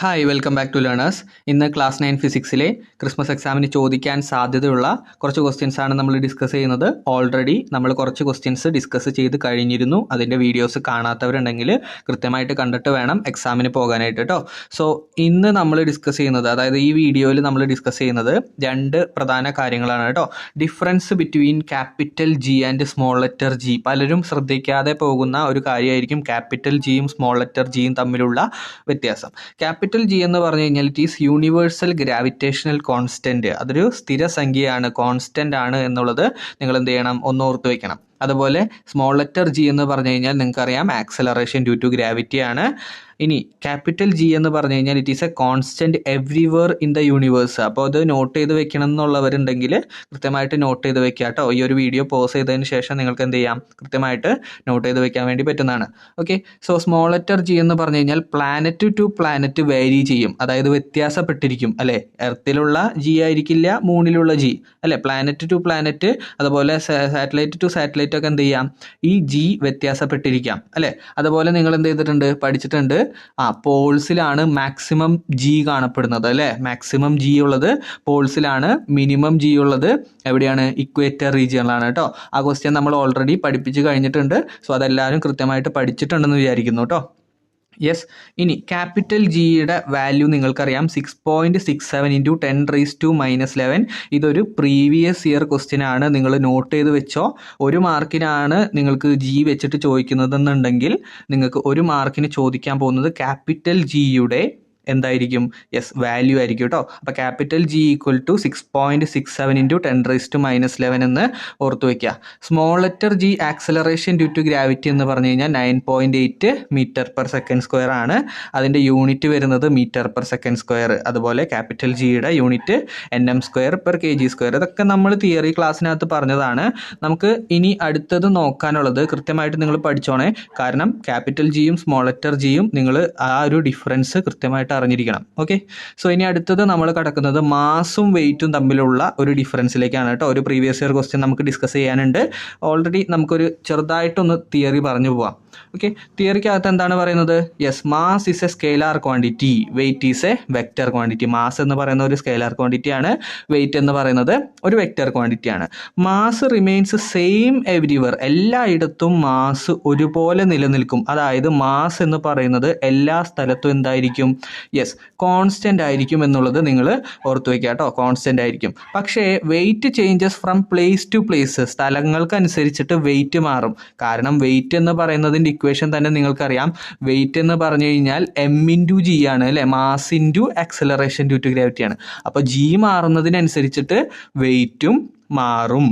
Hi welcome back to learners. ഇന്ന് class 9 ഫിസിക്സിലെ Christmas എക്സാമിന് ചോദിക്കാൻ സാധ്യതയുള്ള കുറച്ച് ക്വസ്റ്റ്യൻസ് ആണ് നമ്മൾ ഡിസ്കസ് ചെയ്യുന്നത്. ഓൾറെഡി നമ്മൾ കുറച്ച് ക്വസ്റ്റ്യൻസ് ഡിസ്കസ് ചെയ്ത് കഴിഞ്ഞിരുന്നു. അതിൻ്റെ വീഡിയോസ് കാണാത്തവരുണ്ടെങ്കിൽ കൃത്യമായിട്ട് കണ്ടിട്ട് വേണം എക്സാമിന് പോകാനായിട്ട് കേട്ടോ. സോ ഇന്ന് നമ്മൾ ഡിസ്കസ് ചെയ്യുന്നത്, അതായത് ഈ വീഡിയോയിൽ നമ്മൾ ഡിസ്കസ് ചെയ്യുന്നത് രണ്ട് പ്രധാന കാര്യങ്ങളാണ് കേട്ടോ. Difference between capital G and small letter G. പലരും ശ്രദ്ധിക്കാതെ പോകുന്ന ഒരു കാര്യമായിരിക്കും ക്യാപിറ്റൽ ജിയും സ്മോൾ ലെറ്റർ ജിയും തമ്മിലുള്ള വ്യത്യാസം. ക്യാപിറ്റൽ ജി എന്ന് പറഞ്ഞു കഴിഞ്ഞാൽ it is universal gravitational constant. അതൊരു സ്ഥിരസംഖ്യയാണ്, കോൺസ്റ്റന്റ് ആണ് എന്നുള്ളത് നിങ്ങൾ എന്ത് ചെയ്യണം, ഒന്ന് ഓർത്ത് വെക്കണം. അതുപോലെ സ്മോൾ ലെറ്റർ ജി എന്ന് പറഞ്ഞു കഴിഞ്ഞാൽ നിങ്ങൾക്കറിയാം ആക്സലറേഷൻ ഡ്യൂ ടു ഗ്രാവിറ്റി ആണ്. ഇനി ക്യാപിറ്റൽ ജി എന്ന് പറഞ്ഞു കഴിഞ്ഞാൽ it is A constant everywhere in the universe. അപ്പോൾ അത് നോട്ട് ചെയ്ത് വെക്കണം എന്നുള്ളവരുണ്ടെങ്കിൽ കൃത്യമായിട്ട് നോട്ട് ചെയ്ത് വെക്കുക കേട്ടോ. ഈ ഒരു വീഡിയോ പോസ് ചെയ്തതിന് ശേഷം നിങ്ങൾക്ക് എന്ത് ചെയ്യാം, കൃത്യമായിട്ട് നോട്ട് ചെയ്ത് വെക്കാൻ വേണ്ടി പറ്റുന്നതാണ്. Okay, so small letter G എന്ന് പറഞ്ഞു കഴിഞ്ഞാൽ പ്ലാനറ്റ് ടു പ്ലാനറ്റ് വേരി ചെയ്യും, അതായത് വ്യത്യാസപ്പെട്ടിരിക്കും അല്ലേ. എർത്തിലുള്ള ജി ആയിരിക്കില്ല മൂണിലുള്ള ജി അല്ലേ. പ്ലാനറ്റ് ടു പ്ലാനറ്റ്, അതുപോലെ സാറ്റലൈറ്റ് ടു സാറ്റലൈറ്റ് ഒക്കെ എന്ത് ചെയ്യാം, ഈ ജി വ്യത്യാസപ്പെട്ടിരിക്കാം അല്ലേ. അതുപോലെ നിങ്ങൾ എന്ത് ചെയ്തിട്ടുണ്ട്, പഠിച്ചിട്ടുണ്ട്, പോൾസിലാണ് മാക്സിമം ജി കാണപ്പെടുന്നത് അല്ലേ. മാക്സിമം ജി ഉള്ളത് പോൾസിലാണ്, മിനിമം ജി ഉള്ളത് എവിടെയാണ്, ഇക്വേറ്റർ റീജിയനിലാണ് കേട്ടോ. ആ ക്വസ്റ്റ്യൻ നമ്മൾ ഓൾറെഡി പഠിപ്പിച്ച് കഴിഞ്ഞിട്ടുണ്ട്. സോ അതെല്ലാവരും കൃത്യമായിട്ട് പഠിച്ചിട്ടുണ്ടെന്ന് വിചാരിക്കുന്നു കേട്ടോ. യെസ്, ഇനി ക്യാപിറ്റൽ ജിയുടെ വാല്യൂ നിങ്ങൾക്കറിയാം 6.67 ഇൻറ്റു 10⁻⁻11. ഇതൊരു പ്രീവിയസ് ഇയർ ക്വസ്റ്റ്യൻ ആണ്, നിങ്ങൾ നോട്ട് ചെയ്ത് വെച്ചോ. 1 മാർക്കിനാണ് നിങ്ങൾക്ക് ജി വെച്ചിട്ട് ചോദിക്കുന്നതെന്നുണ്ടെങ്കിൽ നിങ്ങൾക്ക് 1 മാർക്കിന് ചോദിക്കാൻ പോകുന്നത് ക്യാപിറ്റൽ ജിയുടെ എന്തായിരിക്കും, യെസ് വാല്യൂ ആയിരിക്കും കേട്ടോ. അപ്പോൾ capital G equal to 6.67 into 10⁻⁻11 എന്ന് ഓർത്ത് വയ്ക്കുക. Small letter G acceleration due to gravity എന്ന് പറഞ്ഞു കഴിഞ്ഞാൽ 9.8 മീറ്റർ/സെക്കൻഡ് ആണ്. അതിൻ്റെ യൂണിറ്റ് വരുന്നത് മീറ്റർ/സെക്കൻഡ്. അതുപോലെ ക്യാപിറ്റൽ ജിയുടെ യൂണിറ്റ് Nm²/kg². ഇതൊക്കെ നമ്മൾ തിയറി ക്ലാസ്സിനകത്ത് പറഞ്ഞതാണ്. നമുക്ക് ഇനി അടുത്തത് നോക്കാനുള്ളത് കൃത്യമായിട്ട് നിങ്ങൾ പഠിച്ചോണേ. കാരണം ക്യാപിറ്റൽ ജിയും സ്മോൾ ലെറ്റർ ജിയും നിങ്ങൾ ആ ഒരു ഡിഫറൻസ് കൃത്യമായിട്ട് അറിഞ്ഞിരിക്കണം. ഓക്കെ, സോ ഇനി അടുത്തത് നമ്മൾ കടക്കുന്നത് മാസും വെയിറ്റും തമ്മിലുള്ള ഒരു ഡിഫറൻസിലേക്കാണ് കേട്ടോ. ഒരു പ്രീവിയസ് ഇയർ ക്വസ്റ്റ്യൻ നമുക്ക് ഡിസ്കസ് ചെയ്യാനുണ്ട്. ഓൾറെഡി നമുക്കൊരു ചെറുതായിട്ടൊന്ന് തിയറി പറഞ്ഞു പോവാം. ഓക്കെ, തിയറിക്കകത്ത് എന്താണ് പറയുന്നത്, yes mass is a scalar quantity, wait is A vector quantity. Mass എന്ന് പറയുന്ന ഒരു സ്കെയിലാർ ക്വാണ്ടിറ്റി ആണ്, വെയിറ്റ് എന്ന് പറയുന്നത് ഒരു വെക്റ്റർ ക്വാണ്ടിറ്റി ആണ്. മാസ് റിമെയിൻസ് സെയിം എവരിവർ, എല്ലായിടത്തും മാസ് ഒരുപോലെ നിലനിൽക്കും. അതായത് മാസ് എന്ന് പറയുന്നത് എല്ലാ സ്ഥലത്തും എന്തായിരിക്കും, യെസ് കോൺസ്റ്റന്റ് ആയിരിക്കും എന്നുള്ളത് നിങ്ങൾ ഓർത്ത് വയ്ക്കുക കേട്ടോ. കോൺസ്റ്റന്റ് ആയിരിക്കും. പക്ഷേ weight changes from place to place, സ്ഥലങ്ങൾക്കനുസരിച്ചിട്ട് വെയിറ്റ് മാറും. കാരണം വെയിറ്റ് എന്ന് പറയുന്നതിൻ്റെ ഇക്വേഷൻ തന്നെ നിങ്ങൾക്കറിയാം. വെയിറ്റ് എന്ന് പറഞ്ഞു കഴിഞ്ഞാൽ m/g ആണ് അല്ലേ, mass into acceleration due to gravity ആണ്. അപ്പോൾ ജി മാറുന്നതിനനുസരിച്ചിട്ട് വെയിറ്റും മാറും.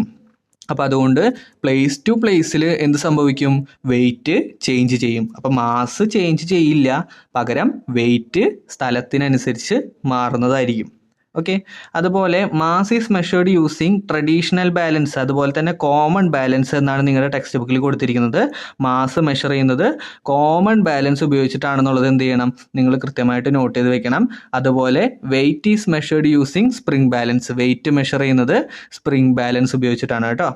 അപ്പോൾ അതുകൊണ്ട് പ്ലേസ് ടു പ്ലേസിൽ എന്ത് സംഭവിക്കും, വെയിറ്റ് ചേഞ്ച് ചെയ്യും. അപ്പോൾ മാസ് ചേഞ്ച് ചെയ്യില്ല, പകരം വെയിറ്റ് സ്ഥലത്തിനനുസരിച്ച് മാറുന്നതായിരിക്കും. ഓക്കെ, അതുപോലെ mass is measured using traditional balance, അതുപോലെ തന്നെ കോമൺ ബാലൻസ് എന്നാണ് നിങ്ങളുടെ ടെക്സ്റ്റ് ബുക്കിൽ കൊടുത്തിരിക്കുന്നത്. മാസ് മെഷർ ചെയ്യുന്നത് കോമൺ ബാലൻസ് ഉപയോഗിച്ചിട്ടാണെന്നുള്ളത് എന്ത് ചെയ്യണം, നിങ്ങൾ കൃത്യമായിട്ട് നോട്ട് ചെയ്ത് വെക്കണം. അതുപോലെ weight is measured using spring balance, weight measure ചെയ്യുന്നത് സ്പ്രിംഗ് ബാലൻസ് ഉപയോഗിച്ചിട്ടാണ് കേട്ടോ.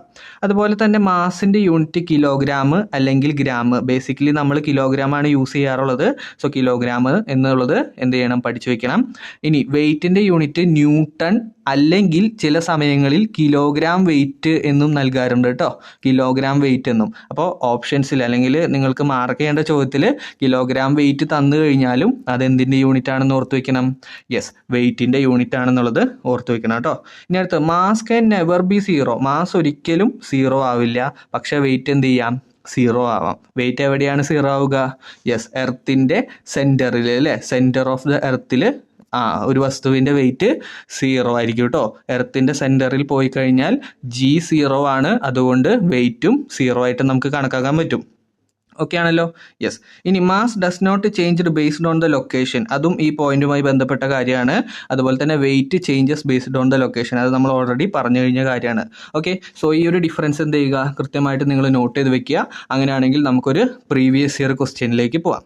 അതുപോലെ തന്നെ മാസിൻ്റെ യൂണിറ്റ് കിലോഗ്രാം അല്ലെങ്കിൽ ഗ്രാം. ബേസിക്കലി നമ്മൾ കിലോഗ്രാം ആണ് യൂസ് ചെയ്യാറുള്ളത്. സോ കിലോഗ്രാം എന്നുള്ളത് എന്ത് ചെയ്യണം, പഠിച്ചു വെക്കണം. ഇനി വെയിറ്റിൻ്റെ യൂണിറ്റ് ന്യൂട്ടൺ അല്ലെങ്കിൽ ചില സമയങ്ങളിൽ കിലോഗ്രാം വെയിറ്റ് എന്നും നൽകാറുണ്ട് കേട്ടോ, കിലോഗ്രാം വെയിറ്റ് എന്നും. അപ്പോൾ ഓപ്ഷൻസിൽ അല്ലെങ്കിൽ നിങ്ങൾക്ക് മാർക്ക് ചെയ്യേണ്ട ചോദ്യത്തിൽ കിലോഗ്രാം വെയിറ്റ് തന്നു കഴിഞ്ഞാലും അതെന്തിൻ്റെ യൂണിറ്റ് ആണെന്ന് ഓർത്ത് വയ്ക്കണം, യെസ് വെയിറ്റിൻ്റെ യൂണിറ്റ് ആണെന്നുള്ളത് ഓർത്ത് വയ്ക്കണം കേട്ടോ. ഇനി അടുത്ത് mass can never be zero, mass ഒരിക്കലും സീറോ ആവില്ല, പക്ഷേ വെയിറ്റ് എന്ത് ചെയ്യാം, സീറോ ആവാം. വെയിറ്റ് എവിടെയാണ് സീറോ ആവുക, യെസ് എർത്തിൻ്റെ സെൻറ്ററിൽ അല്ലേ, സെൻറ്റർ ഓഫ് ദ എർത്തിൽ ഒരു വസ്തുവിൻ്റെ വെയിറ്റ് സീറോ ആയിരിക്കും കേട്ടോ. എർത്തിൻ്റെ സെൻറ്ററിൽ പോയി കഴിഞ്ഞാൽ ജി സീറോ ആണ്, അതുകൊണ്ട് വെയിറ്റും സീറോ ആയിട്ട് നമുക്ക് കണക്കാക്കാൻ പറ്റും. ഓക്കെ ആണല്ലോ, യെസ്. ഇനി mass does not changed based on the location, അതും ഈ പോയിന്റുമായി ബന്ധപ്പെട്ട കാര്യമാണ്. അതുപോലെ തന്നെ weight changes based on the location, അത് നമ്മൾ ഓൾറെഡി പറഞ്ഞു കഴിഞ്ഞ കാര്യമാണ്. ഓക്കെ, സോ ഈ ഒരു ഡിഫറൻസ് എന്ത് ചെയ്യുക, കൃത്യമായിട്ട് നിങ്ങൾ നോട്ട് ചെയ്ത് വെക്കുക. അങ്ങനെയാണെങ്കിൽ നമുക്കൊരു പ്രീവിയസ് ഇയർ ക്വസ്റ്റ്യനിലേക്ക് പോവാം.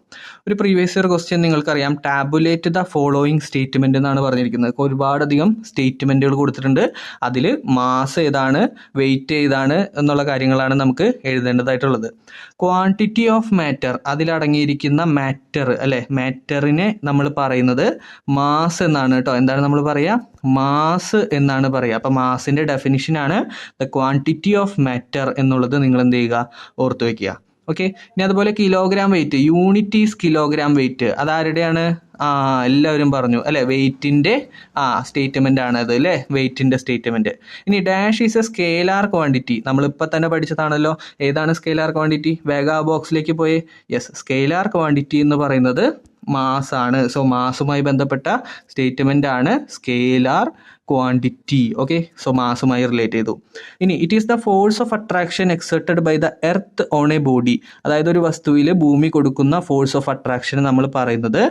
ഒരു പ്രീവിയസ് ഇയർ ക്വസ്റ്റ്യൻ നിങ്ങൾക്കറിയാം, ടാബുലേറ്റ് ദ ഫോളോയിങ് സ്റ്റേറ്റ്മെന്റ് എന്നാണ് പറഞ്ഞിരിക്കുന്നത്. ഒരുപാടധികം സ്റ്റേറ്റ്മെന്റുകൾ കൊടുത്തിട്ടുണ്ട്. അതിൽ മാസ് ഏതാണ്, വെയിറ്റ് ഏതാണ് എന്നുള്ള കാര്യങ്ങളാണ് നമുക്ക് എഴുതേണ്ടതായിട്ടുള്ളത്. ക്വാണ്ടിറ്റി ക്വാണ്ടിറ്റി ഓഫ് മാറ്റർ, അതിലടങ്ങിയിരിക്കുന്ന മാറ്റർ അല്ലെ, മാറ്ററിനെ നമ്മൾ പറയുന്നത് മാസ് എന്നാണ് കേട്ടോ. എന്താണ് നമ്മൾ പറയുക? മാസ് എന്നാണ് പറയുക. അപ്പം മാസിന്റെ ഡെഫിനിഷനാണ് ദ ക്വാണ്ടിറ്റി ഓഫ് മാറ്റർ എന്നുള്ളത് നിങ്ങൾ എന്ത് ചെയ്യുക? ഓർത്തു വെക്കുക. ഓക്കെ, ഇനി അതുപോലെ kilogram weight, unit is kilogram weight, അതാരുടെയാണ്? എല്ലാവരും പറഞ്ഞു അല്ലെ, വെയിറ്റിന്റെ സ്റ്റേറ്റ്മെന്റ് ആണ് അത് അല്ലെ, വെയിറ്റിന്റെ സ്റ്റേറ്റ്മെന്റ്. ഇനി dash is a scalar quantity, നമ്മളിപ്പോൾ തന്നെ പഠിച്ചതാണല്ലോ. ഏതാണ് സ്കെയിലാർ ക്വാണ്ടിറ്റി? വേഗ ബോക്സിലേക്ക് പോയി. യെസ്, സ്കെയിലാർ ക്വാണ്ടിറ്റി എന്ന് പറയുന്നത് മാസ് ആണ്. സോ മാസുമായി ബന്ധപ്പെട്ട സ്റ്റേറ്റ്മെന്റ് ആണ് സ്കെയിലാർ ക്വാണ്ടിറ്റി. ഓക്കെ, സോ മാസുമായി റിലേറ്റ് ചെയ്തു. ഇനി it is the force of attraction exerted by the earth on a body, അതായത് ഒരു വസ്തുവിൽ ഭൂമി കൊടുക്കുന്ന ഫോഴ്സ് ഓഫ് അട്രാക്ഷൻ നമ്മൾ പറയുന്നത്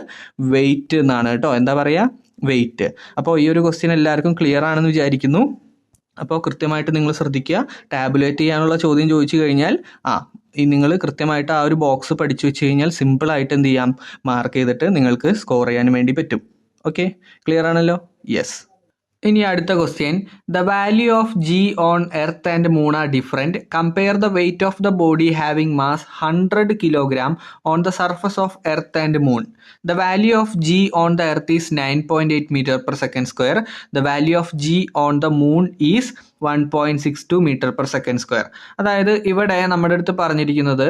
വെയിറ്റ് എന്നാണ് കേട്ടോ. എന്താ പറയുക? വെയിറ്റ്. അപ്പോൾ ഈ ഒരു ക്വസ്റ്റ്യൻ എല്ലാവർക്കും ക്ലിയർ ആണെന്ന് വിചാരിക്കുന്നു. അപ്പോൾ കൃത്യമായിട്ട് നിങ്ങൾ ശ്രദ്ധിക്കുക. ടാബുലേറ്റ് ചെയ്യാനുള്ള ചോദ്യം ചോദിച്ചു കഴിഞ്ഞാൽ നിങ്ങൾ കൃത്യമായിട്ട് ആ ഒരു ബോക്സ് പഠിച്ചു വെച്ച് കഴിഞ്ഞാൽ സിമ്പിളായിട്ട് എന്ത് ചെയ്യാം? മാർക്ക് ചെയ്തിട്ട് നിങ്ങൾക്ക് സ്കോർ ചെയ്യാൻ വേണ്ടി പറ്റും. ഓക്കെ, ക്ലിയർ ആണല്ലോ? യെസ്. ഇനി അടുത്ത question, the value of g on earth and moon are different. Compare the weight of the body having mass 100 kilogram on the surface of earth and moon. The value of g on the earth is 9.8 metre per second square. The value of g on the moon is 1.62 metre per second square. അതായത് ഇവിടെ നമ്മുടെ അടുത്ത് പറഞ്ഞിരിക്കുന്നത്,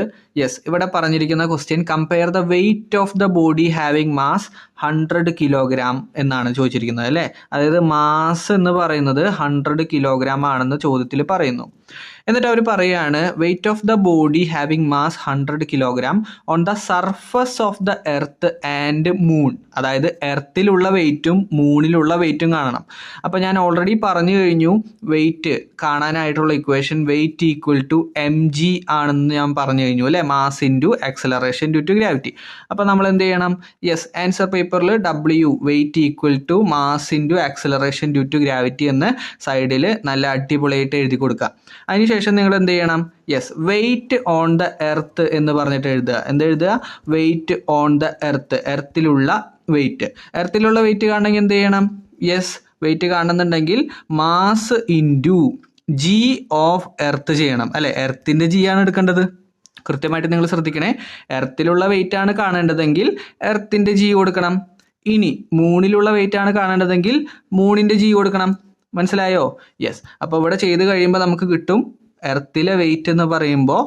ഇവിടെ പറഞ്ഞിരിക്കുന്ന question compare the weight of the body having mass 100 kilogram എന്നാണ് ചോദിച്ചിരിക്കുന്നത് അല്ലേ. അതായത് മാസ് എന്ന് പറയുന്നത് 100 കിലോഗ്രാം ആണെന്ന് ചോദ്യത്തിൽ പറയുന്നു. എന്നിട്ട് അവർ പറയുകയാണ് wait of the body having mass 100 kilogram on the surface of the earth and moon. അതായത് എർത്തിലുള്ള വെയിറ്റും മൂണിലുള്ള വെയിറ്റും കാണണം. അപ്പം ഞാൻ ഓൾറെഡി പറഞ്ഞു കഴിഞ്ഞു, വെയിറ്റ് കാണാനായിട്ടുള്ള equation weight equal to mg ആണെന്ന് ഞാൻ പറഞ്ഞു കഴിഞ്ഞു അല്ലേ. Mass into acceleration due to gravity. അപ്പം നമ്മൾ എന്ത് ചെയ്യണം? ആൻസർ പേപ്പറിൽ W weight equal to mass into acceleration due to gravity എന്ന് സൈഡിൽ നല്ല അടിപൊളിയായിട്ട് എഴുതി കൊടുക്കുക. അതിനുശേഷം നിങ്ങൾ എന്ത് ചെയ്യണം? വെയിറ്റ് ഓൺ ദ എർത്ത് എന്ന് പറഞ്ഞിട്ട് എഴുതുക. എന്തെഴുതുക? വെയിറ്റ് ഓൺ ദ എർത്ത്, എർത്തിലുള്ള വെയിറ്റ്. എർത്തിലുള്ള വെയിറ്റ് കാണണമെങ്കിൽ എന്ത് ചെയ്യണം? വെയിറ്റ് കാണുന്നുണ്ടെങ്കിൽ mass into g of earth ചെയ്യണം അല്ലെ. എർത്തിന്റെ ജി ആണ് എടുക്കേണ്ടത്. കൃത്യമായിട്ട് നിങ്ങൾ ശ്രദ്ധിക്കണേ. എർത്തിലുള്ള വെയിറ്റ് ആണ് കാണേണ്ടതെങ്കിൽ എർത്തിന്റെ ജി കൊടുക്കണം. ഇനി മൂണിലുള്ള വെയിറ്റ് ആണ് കാണേണ്ടതെങ്കിൽ മൂണിന്റെ ജി കൊടുക്കണം. മനസ്സിലായോ? അപ്പോൾ ഇവിടെ ചെയ്ത് കഴിയുമ്പോൾ നമുക്ക് കിട്ടും എർത്തിലെ വെയിറ്റ് എന്ന് പറയുമ്പോൾ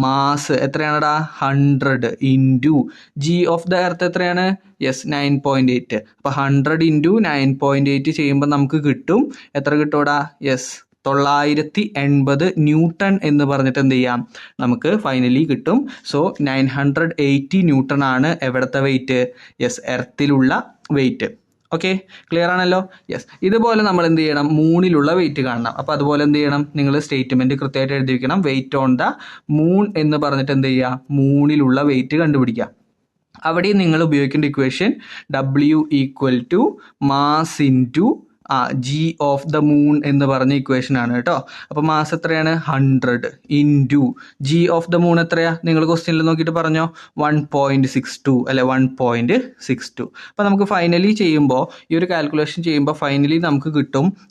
മാസ് എത്രയാണടാ? 100 into g of the earth എത്രയാണ്? 9.8. അപ്പോൾ 100 ഇൻറ്റു 9.8 ചെയ്യുമ്പോൾ നമുക്ക് കിട്ടും എത്ര കിട്ടൂടാ? 980 ന്യൂട്ടൺ എന്ന് പറഞ്ഞിട്ട് എന്ത് ചെയ്യാം? നമുക്ക് ഫൈനലി കിട്ടും. സോ 980 ന്യൂട്ടൺ ആണ് എവിടത്തെ വെയിറ്റ്? എർത്തിലുള്ള വെയിറ്റ്. ഓക്കെ, ക്ലിയർ ആണല്ലോ? ഇതുപോലെ നമ്മൾ എന്ത് ചെയ്യണം? മൂണിലുള്ള വെയിറ്റ് കാണണം. അപ്പോൾ അതുപോലെ എന്ത് ചെയ്യണം? നിങ്ങൾ സ്റ്റേറ്റ്മെന്റ് കൃത്യമായിട്ട് എഴുതി വെക്കണം. വെയിറ്റ് ഓൺ ദ മൂൺ എന്ന് പറഞ്ഞിട്ട് എന്ത് ചെയ്യുക? മൂണിലുള്ള വെയിറ്റ് കണ്ടുപിടിക്കുക. അവിടെ നിങ്ങൾ ഉപയോഗിക്കേണ്ട equation W equal to mass into g of the moon എന്ന് പറഞ്ഞ ഇക്വേഷൻ ആണ് കേട്ടോ. അപ്പോൾ മാസ് എത്രയാണ്? 100 into g of the moon എത്രയാ? നിങ്ങൾ ക്വസ്റ്റ്യനിൽ നോക്കിയിട്ട് പറഞ്ഞോ. 1.62 അല്ലെ, 1.62. അപ്പോൾ നമുക്ക് ഫൈനലി ചെയ്യുമ്പോൾ, ഈ ഒരു കാൽക്കുലേഷൻ ചെയ്യുമ്പോൾ ഫൈനലി നമുക്ക്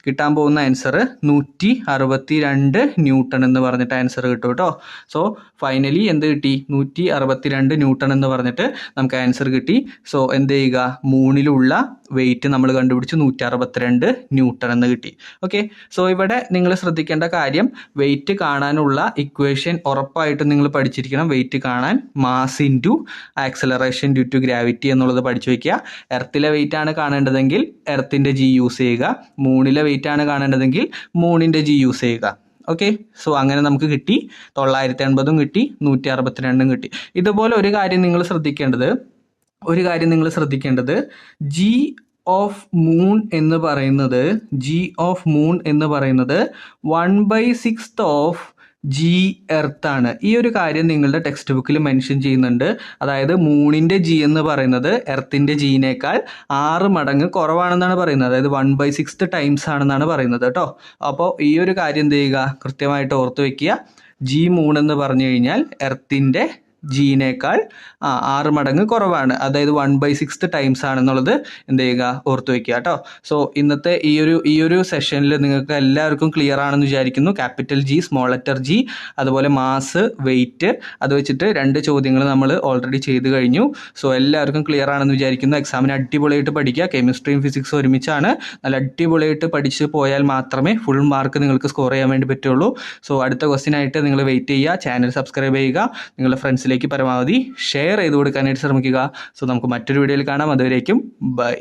കിട്ടാൻ പോകുന്ന ആൻസർ 162 ന്യൂട്ടൺ എന്ന് പറഞ്ഞിട്ട് ആൻസർ കിട്ടും കേട്ടോ. സോ ഫൈനലി എന്ത് കിട്ടി? 162 ന്യൂട്ടൺ എന്ന് പറഞ്ഞിട്ട് നമുക്ക് ആൻസർ കിട്ടി. സോ എന്ത് ചെയ്യുക? മൂണിലുള്ള വെയിറ്റ് നമ്മൾ കണ്ടുപിടിച്ച് 162 ന്യൂട്ടൺ എന്ന് കിട്ടി. ഓക്കെ, സോ ഇവിടെ നിങ്ങൾ ശ്രദ്ധിക്കേണ്ട കാര്യം, വെയിറ്റ് കാണാനുള്ള ഇക്വേഷൻ ഉറപ്പായിട്ടും നിങ്ങൾ പഠിച്ചിരിക്കണം. വെയിറ്റ് കാണാൻ mass into acceleration due to gravity എന്നുള്ളത് പഠിച്ചു വയ്ക്കുക. എർത്തിലെ വെയിറ്റ് ആണ് കാണേണ്ടതെങ്കിൽ എർത്തിന്റെ ജി യൂസ് ചെയ്യുക. മൂണിലെ വെയിറ്റ് ആണ് കാണേണ്ടതെങ്കിൽ മൂണിന്റെ ജി യൂസ് ചെയ്യുക. ഓക്കെ, സോ അങ്ങനെ നമുക്ക് കിട്ടി. 980 കിട്ടി, 162 കിട്ടി. ഇതുപോലെ ഒരു കാര്യം നിങ്ങൾ ശ്രദ്ധിക്കേണ്ടത് ജി ഓഫ് മൂൺ എന്ന് പറയുന്നത് 1/6 ഓഫ് ജി എർത്ത് ആണ്. ഈ ഒരു കാര്യം നിങ്ങളുടെ ടെക്സ്റ്റ് ബുക്കിൽ മെൻഷൻ ചെയ്യുന്നുണ്ട്. അതായത് മൂണിന്റെ ജി എന്ന് പറയുന്നത് എർത്തിന്റെ ജീനേക്കാൾ 6 മടങ്ങ് കുറവാണെന്നാണ് പറയുന്നത്. അതായത് 1/6 ടൈംസ് ആണെന്നാണ് പറയുന്നത് കേട്ടോ. അപ്പോൾ ഈ ഒരു കാര്യം എന്ത് ചെയ്യുക? കൃത്യമായിട്ട് ഓർത്ത് വെക്കുക. ജി മൂൺ എന്ന് പറഞ്ഞു കഴിഞ്ഞാൽ എർത്തിന്റെ ജിനേക്കാൾ 6 മടങ്ങ് കുറവാണ്. അതായത് 1/6 ടൈംസ് ആണെന്നുള്ളത് എന്ത് ചെയ്യുക, ഓർത്ത് വയ്ക്കുക കേട്ടോ. സോ ഇന്നത്തെ ഈ ഒരു സെഷനിൽ നിങ്ങൾക്ക് എല്ലാവർക്കും ക്ലിയർ ആണെന്ന് വിചാരിക്കുന്നു. Capital G, small letter G, അതുപോലെ മാസ്, വെയിറ്റ്, അത് വെച്ചിട്ട് 2 ചോദ്യങ്ങൾ നമ്മൾ ഓൾറെഡി ചെയ്ത് കഴിഞ്ഞു. സോ എല്ലാവർക്കും ക്ലിയർ ആണെന്ന് വിചാരിക്കുന്നു. എക്സാമിന് അടിപൊളിയായിട്ട് പഠിക്കുക. കെമിസ്ട്രിയും ഫിസിക്സും ഒരുമിച്ചാണ്. നല്ല അടിപൊളിയായിട്ട് പഠിച്ച് പോയാൽ മാത്രമേ ഫുൾ മാർക്ക് നിങ്ങൾക്ക് സ്കോർ ചെയ്യാൻ വേണ്ടി പറ്റുള്ളൂ. സോ അടുത്ത ക്വസ്റ്റ്യൻ ആയിട്ട് നിങ്ങൾ വെയിറ്റ് ചെയ്യുക. ചാനൽ സബ്സ്ക്രൈബ് ചെയ്യുക. നിങ്ങളുടെ ഫ്രണ്ട്സിലേക്ക് പരമാവധി ഷെയർ ചെയ്ത് കൊടുക്കാനായിട്ട് ശ്രമിക്കുക. സോ നമുക്ക് മറ്റൊരു വീഡിയോയിൽ കാണാം. അതുവരേക്കും ബൈ.